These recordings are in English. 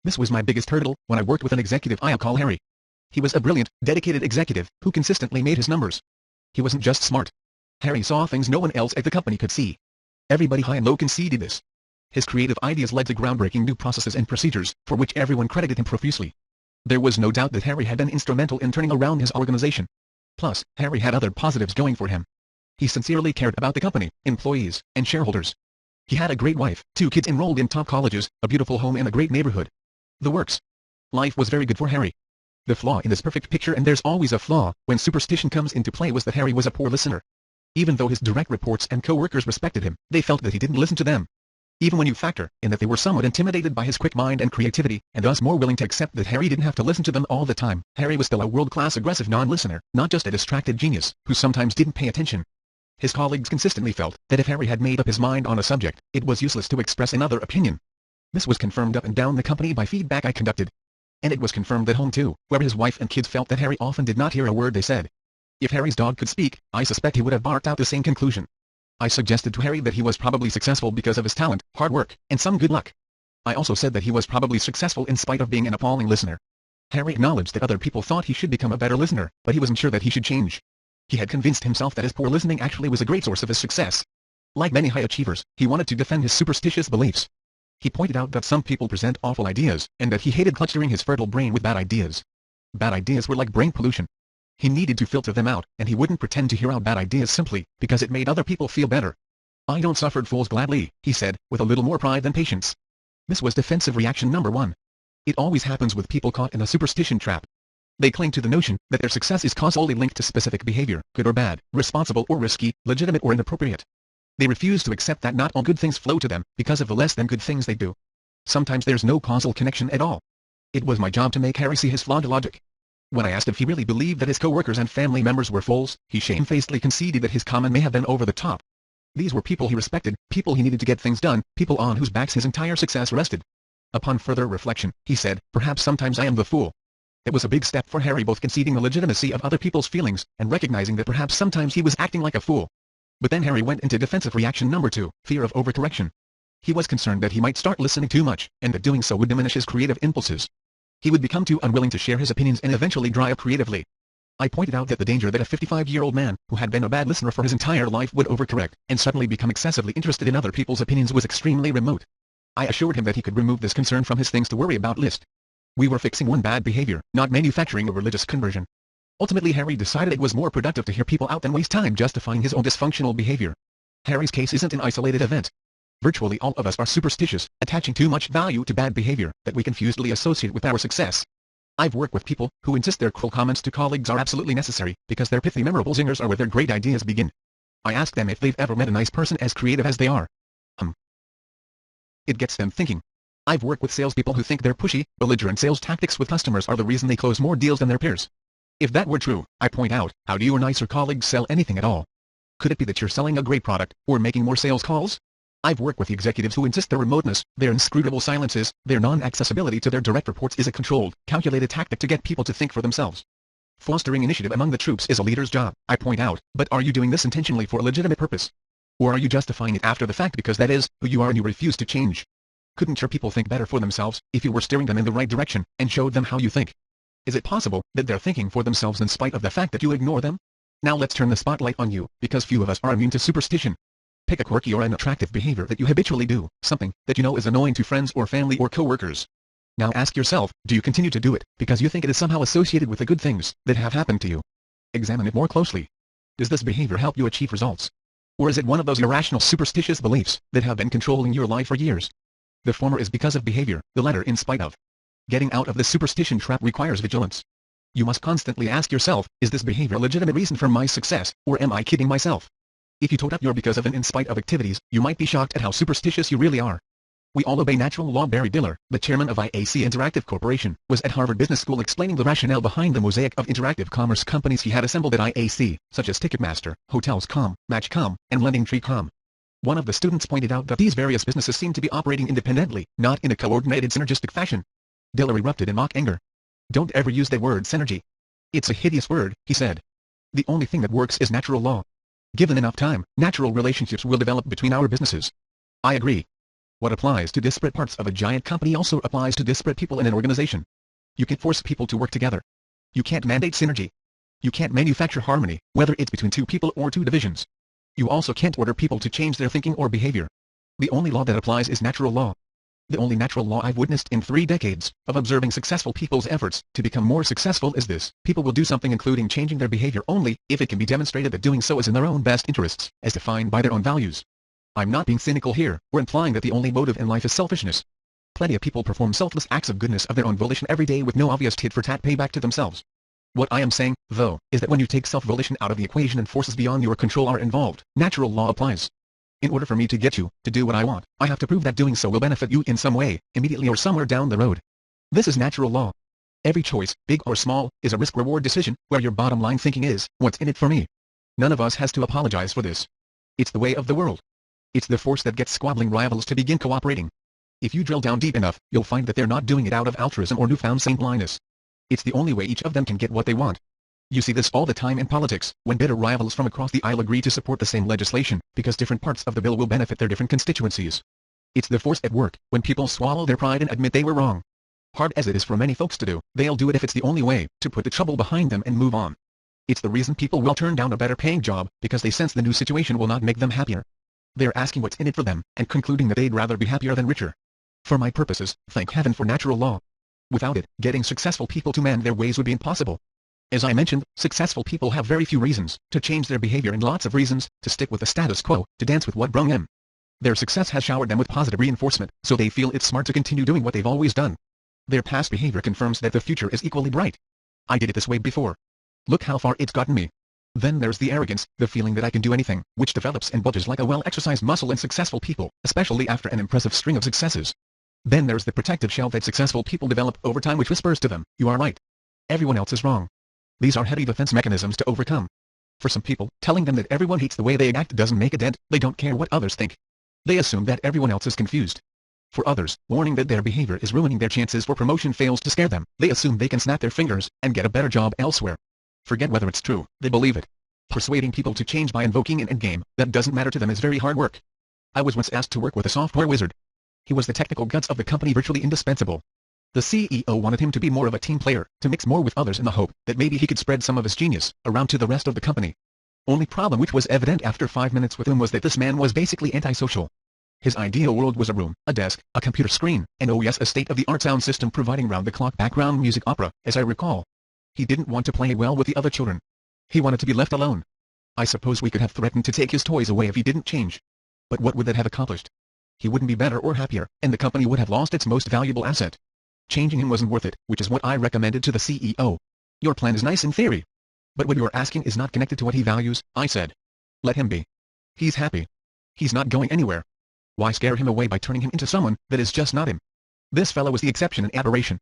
This was my biggest hurdle when I worked with an executive I'll call Harry. He was a brilliant, dedicated executive who consistently made his numbers. He wasn't just smart. Harry saw things no one else at the company could see. Everybody high and low conceded this. His creative ideas led to groundbreaking new processes and procedures, for which everyone credited him profusely. There was no doubt that Harry had been instrumental in turning around his organization. Plus, Harry had other positives going for him. He sincerely cared about the company, employees, and shareholders. He had a great wife, 2 kids enrolled in top colleges, a beautiful home and a great neighborhood. The works. Life was very good for Harry. The flaw in this perfect picture, and there's always a flaw when superstition comes into play, was that Harry was a poor listener. Even though his direct reports and co-workers respected him, they felt that he didn't listen to them. Even when you factor in that they were somewhat intimidated by his quick mind and creativity, and thus more willing to accept that Harry didn't have to listen to them all the time, Harry was still a world-class aggressive non-listener, not just a distracted genius, who sometimes didn't pay attention. His colleagues consistently felt that if Harry had made up his mind on a subject, it was useless to express another opinion. This was confirmed up and down the company by feedback I conducted. And it was confirmed at home too, where his wife and kids felt that Harry often did not hear a word they said. If Harry's dog could speak, I suspect he would have barked out the same conclusion. I suggested to Harry that he was probably successful because of his talent, hard work, and some good luck. I also said that he was probably successful in spite of being an appalling listener. Harry acknowledged that other people thought he should become a better listener, but he wasn't sure that he should change. He had convinced himself that his poor listening actually was a great source of his success. Like many high achievers, he wanted to defend his superstitious beliefs. He pointed out that some people present awful ideas, and that he hated cluttering his fertile brain with bad ideas. Bad ideas were like brain pollution. He needed to filter them out, and he wouldn't pretend to hear out bad ideas simply because it made other people feel better. I don't suffer fools gladly, he said, with a little more pride than patience. This was defensive reaction number 1. It always happens with people caught in a superstition trap. They cling to the notion that their success is causally linked to specific behavior, good or bad, responsible or risky, legitimate or inappropriate. They refuse to accept that not all good things flow to them because of the less than good things they do. Sometimes there's no causal connection at all. It was my job to make Harry see his flawed logic. When I asked if he really believed that his co-workers and family members were fools, he shamefacedly conceded that his comment may have been over the top. These were people he respected, people he needed to get things done, people on whose backs his entire success rested. Upon further reflection, he said, perhaps sometimes I am the fool. It was a big step for Harry, both conceding the legitimacy of other people's feelings, and recognizing that perhaps sometimes he was acting like a fool. But then Harry went into defensive reaction number 2, fear of overcorrection. He was concerned that he might start listening too much, and that doing so would diminish his creative impulses. He would become too unwilling to share his opinions and eventually dry up creatively. I pointed out that the danger that a 55-year-old man, who had been a bad listener for his entire life, would overcorrect, and suddenly become excessively interested in other people's opinions was extremely remote. I assured him that he could remove this concern from his things to worry about list. We were fixing one bad behavior, not manufacturing a religious conversion. Ultimately Harry decided it was more productive to hear people out than waste time justifying his own dysfunctional behavior. Harry's case isn't an isolated event. Virtually all of us are superstitious, attaching too much value to bad behavior that we confusedly associate with our success. I've worked with people who insist their cruel comments to colleagues are absolutely necessary, because their pithy memorable zingers are where their great ideas begin. I ask them if they've ever met a nice person as creative as they are. It gets them thinking. I've worked with salespeople who think their pushy, belligerent sales tactics with customers are the reason they close more deals than their peers. If that were true, I point out, how do your nicer colleagues sell anything at all? Could it be that you're selling a great product, or making more sales calls? I've worked with executives who insist their remoteness, their inscrutable silences, their non-accessibility to their direct reports is a controlled, calculated tactic to get people to think for themselves. Fostering initiative among the troops is a leader's job, I point out, but are you doing this intentionally for a legitimate purpose? Or are you justifying it after the fact because that is who you are and you refuse to change? Couldn't your people think better for themselves, if you were steering them in the right direction, and showed them how you think? Is it possible that they're thinking for themselves in spite of the fact that you ignore them? Now let's turn the spotlight on you, because few of us are immune to superstition. Pick a quirky or unattractive behavior that you habitually do, something that you know is annoying to friends or family or co-workers. Now ask yourself, do you continue to do it because you think it is somehow associated with the good things that have happened to you? Examine it more closely. Does this behavior help you achieve results? Or is it one of those irrational superstitious beliefs that have been controlling your life for years? The former is because of behavior, the latter in spite of. Getting out of the superstition trap requires vigilance. You must constantly ask yourself, is this behavior a legitimate reason for my success, or am I kidding myself? If you told up you're because of and in spite of activities, you might be shocked at how superstitious you really are. We all obey natural law. Barry Diller, the chairman of IAC Interactive Corporation, was at Harvard Business School explaining the rationale behind the mosaic of interactive commerce companies he had assembled at IAC, such as Ticketmaster, Hotels.com, Match.com, and LendingTree.com. One of the students pointed out that these various businesses seem to be operating independently, not in a coordinated synergistic fashion. Diller erupted in mock anger. Don't ever use that word synergy. It's a hideous word, he said. The only thing that works is natural law. Given enough time, natural relationships will develop between our businesses. I agree. What applies to disparate parts of a giant company also applies to disparate people in an organization. You can force people to work together. You can't mandate synergy. You can't manufacture harmony, whether it's between two people or two divisions. You also can't order people to change their thinking or behavior. The only law that applies is natural law. The only natural law I've witnessed in 3 decades of observing successful people's efforts to become more successful is this: people will do something including changing their behavior only if it can be demonstrated that doing so is in their own best interests, as defined by their own values. I'm not being cynical here, or implying that the only motive in life is selfishness. Plenty of people perform selfless acts of goodness of their own volition every day with no obvious tit-for-tat payback to themselves. What I am saying, though, is that when you take self-volition out of the equation and forces beyond your control are involved, natural law applies. In order for me to get you to do what I want, I have to prove that doing so will benefit you in some way, immediately or somewhere down the road. This is natural law. Every choice, big or small, is a risk-reward decision, where your bottom line thinking is, what's in it for me? None of us has to apologize for this. It's the way of the world. It's the force that gets squabbling rivals to begin cooperating. If you drill down deep enough, you'll find that they're not doing it out of altruism or newfound saintliness. It's the only way each of them can get what they want. You see this all the time in politics, when bitter rivals from across the aisle agree to support the same legislation, because different parts of the bill will benefit their different constituencies. It's the force at work, when people swallow their pride and admit they were wrong. Hard as it is for many folks to do, they'll do it if it's the only way to put the trouble behind them and move on. It's the reason people will turn down a better paying job, because they sense the new situation will not make them happier. They're asking what's in it for them, and concluding that they'd rather be happier than richer. For my purposes, thank heaven for natural law. Without it, getting successful people to mend their ways would be impossible. As I mentioned, successful people have very few reasons to change their behavior and lots of reasons to stick with the status quo, to dance with what brung them. Their success has showered them with positive reinforcement, so they feel it's smart to continue doing what they've always done. Their past behavior confirms that the future is equally bright. I did it this way before. Look how far it's gotten me. Then there's the arrogance, the feeling that I can do anything, which develops and bulges like a well-exercised muscle in successful people, especially after an impressive string of successes. Then there's the protective shell that successful people develop over time, which whispers to them, you are right. Everyone else is wrong. These are heavy defense mechanisms to overcome. For some people, telling them that everyone hates the way they act doesn't make a dent. They don't care what others think. They assume that everyone else is confused. For others, warning that their behavior is ruining their chances for promotion fails to scare them. They assume they can snap their fingers and get a better job elsewhere. Forget whether it's true, they believe it. Persuading people to change by invoking an endgame that doesn't matter to them is very hard work. I was once asked to work with a software wizard. He was the technical guts of the company, virtually indispensable. The CEO wanted him to be more of a team player, to mix more with others in the hope that maybe he could spread some of his genius around to the rest of the company. Only problem, which was evident after 5 minutes with him, was that this man was basically antisocial. His ideal world was a room, a desk, a computer screen, and oh yes, a state-of-the-art sound system providing round-the-clock background music opera, as I recall. He didn't want to play well with the other children. He wanted to be left alone. I suppose we could have threatened to take his toys away if he didn't change. But what would that have accomplished? He wouldn't be better or happier, and the company would have lost its most valuable asset. Changing him wasn't worth it, which is what I recommended to the CEO. Your plan is nice in theory. But what you're asking is not connected to what he values, I said. Let him be. He's happy. He's not going anywhere. Why scare him away by turning him into someone that is just not him? This fellow was the exception and aberration.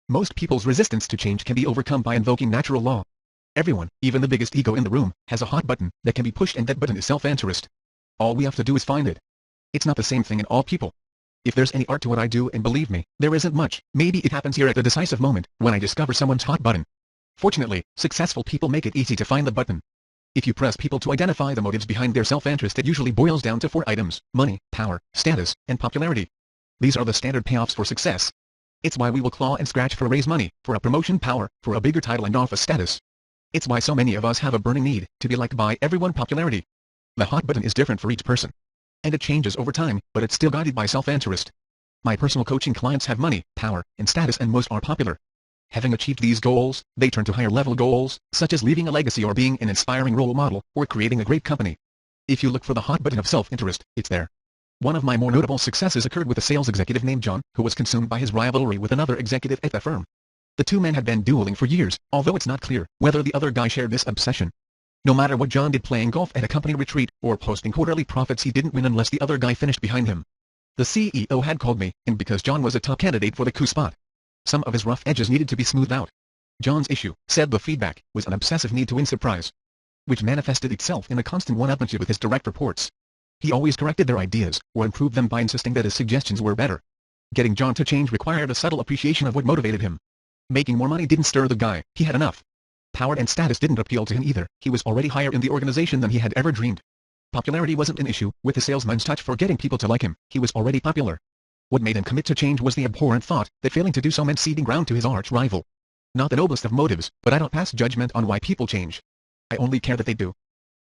Most people's resistance to change can be overcome by invoking natural law. Everyone, even the biggest ego in the room, has a hot button that can be pushed, and that button is self-interest. All we have to do is find it. It's not the same thing in all people. If there's any art to what I do, and believe me, there isn't much, maybe it happens here at the decisive moment, when I discover someone's hot button. Fortunately, successful people make it easy to find the button. If you press people to identify the motives behind their self-interest, it usually boils down to 4 items: money, power, status, and popularity. These are the standard payoffs for success. It's why we will claw and scratch for a raise, money, for a promotion, power, for a bigger title and office status. It's why so many of us have a burning need to be liked by everyone, popularity. The hot button is different for each person. And it changes over time, but it's still guided by self-interest. My personal coaching clients have money, power, and status, and most are popular. Having achieved these goals, they turn to higher-level goals, such as leaving a legacy or being an inspiring role model, or creating a great company. If you look for the hot button of self-interest, it's there. One of my more notable successes occurred with a sales executive named John, who was consumed by his rivalry with another executive at the firm. The 2 men had been dueling for years, although it's not clear whether the other guy shared this obsession. No matter what John did, playing golf at a company retreat, or posting quarterly profits, he didn't win unless the other guy finished behind him. The CEO had called me, and because John was a top candidate for the coup spot. Some of his rough edges needed to be smoothed out. John's issue, said the feedback, was an obsessive need to win surprise, which manifested itself in a constant one-upmanship with his direct reports. He always corrected their ideas, or improved them by insisting that his suggestions were better. Getting John to change required a subtle appreciation of what motivated him. Making more money didn't stir the guy, he had enough. Power and status didn't appeal to him either, he was already higher in the organization than he had ever dreamed. Popularity wasn't an issue, with the salesman's touch for getting people to like him, he was already popular. What made him commit to change was the abhorrent thought that failing to do so meant ceding ground to his arch-rival. Not the noblest of motives, but I don't pass judgment on why people change. I only care that they do.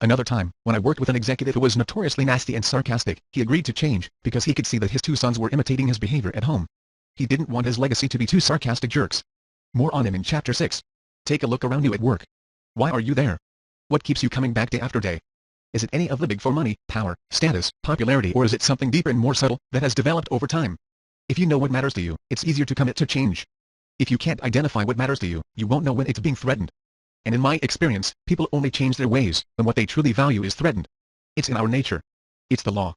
Another time, when I worked with an executive who was notoriously nasty and sarcastic, he agreed to change, because he could see that his two sons were imitating his behavior at home. He didn't want his legacy to be two sarcastic jerks. More on him in Chapter 6. Take a look around you at work. Why are you there? What keeps you coming back day after day? Is it any of the big for money, power, status, popularity, or is it something deeper and more subtle that has developed over time? If you know what matters to you, it's easier to commit to change. If you can't identify what matters to you, you won't know when it's being threatened. And in my experience, people only change their ways when what they truly value is threatened. It's in our nature. It's the law.